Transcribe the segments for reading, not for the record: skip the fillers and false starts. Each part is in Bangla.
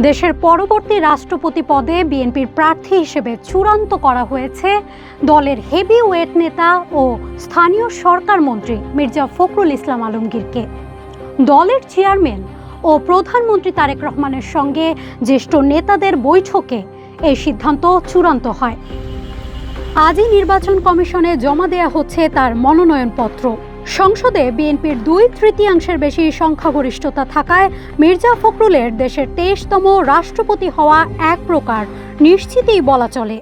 দেশের পরবর্তী রাষ্ট্রপতি পদে বিএনপির প্রার্থী হিসেবে চূড়ান্ত করা হয়েছে দলের হেভিওয়েট নেতা ও স্থানীয় সরকার মন্ত্রী মির্জা ফখরুল ইসলাম আলমগীরকে। দলের চেয়ারম্যান ও প্রধানমন্ত্রী তারেক রহমানের সঙ্গে জ্যেষ্ঠ নেতাদের বৈঠকে এই সিদ্ধান্ত চূড়ান্ত হয়। আজই নির্বাচন কমিশনে জমা দেয়া হচ্ছে তার মনোনয়নপত্র। সংসদে বিএনপির 2/3 বেশি সংখ্যাগরিষ্ঠতা থাকায় মির্জা ফখরুলের দেশের 23তম রাষ্ট্রপতি হওয়া এক প্রকার নিশ্চিতই বলা চলে।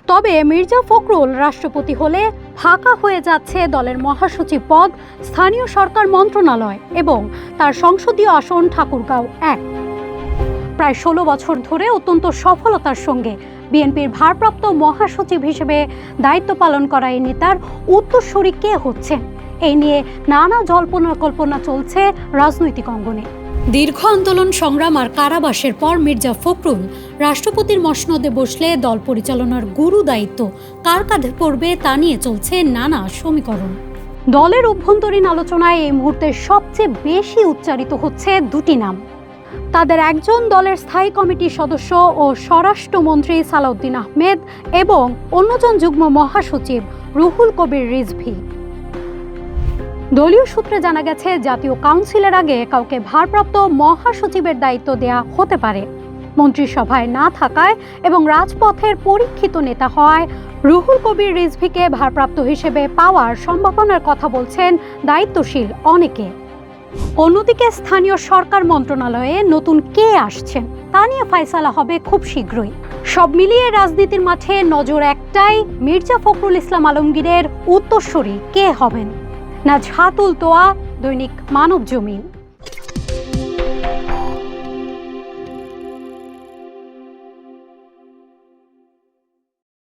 তবে মির্জা ফখরুল রাষ্ট্রপতি হলে ফাঁকা হয়ে যাচ্ছে দলের মহাসচিব পদ, স্থানীয় সরকার মন্ত্রণালয় এবং তার সংসদীয় আসন ঠাকুরগাঁও 1। প্রায় 16 বছর ধরে অত্যন্ত সফলতার সঙ্গে বিএনপির ভারপ্রাপ্ত মহাসচিব হিসেবে দায়িত্ব পালন করা এই নেতার উত্তরসূরি কে হচ্ছেন, এই নিয়ে নানা জল্পনা কল্পনা চলছে রাজনৈতিক অঙ্গনে। দীর্ঘ আন্দোলন সংগ্রাম আর কারাবাসের পর মির্জা ফখরুল রাষ্ট্রপতির মসনদে বসলে দল পরিচালনার গুরু দায়িত্ব কার কাঁধে পড়বে তা নিয়ে চলছে নানা সমীকরণ। দলের অভ্যন্তরীণ আলোচনায় এই মুহূর্তে সবচেয়ে বেশি উচ্চারিত হচ্ছে দুটি নাম। তাদের একজন দলের স্থায়ী কমিটির সদস্য ও স্বরাষ্ট্রমন্ত্রী সালাউদ্দিন আহমেদ এবং অন্যজন যুগ্ম মহাসচিব রুহুল কবির রিজভী। দলীয় সূত্রে জানা গেছে জাতীয় কাউন্সিলের আগে কাউকে ভারপ্রাপ্ত মহাসচিবের দায়িত্ব দেয়া হতে পারে। মন্ত্রিসভায় না থাকায় এবং রাজপথের পরীক্ষিত নেতা হওয়ায় রুহুল কবির রিজভীকে ভারপ্রাপ্ত হিসেবে পাওয়ার সম্ভাবনার কথা বলছেন দায়িত্বশীল অনেকে। অন্যদিকে স্থানীয় সরকার মন্ত্রণালয়ে নতুন কে আসছেন তা নিয়ে ফায়সালা হবে খুব শীঘ্রই। সব মিলিয়ে রাজনীতির মাঠে নজর একটাই, মির্জা ফখরুল ইসলাম আলমগীরের উত্তরসূরি কে হবেন। নাজহাতুল তোয়া, দৈনিক মানবজমিন।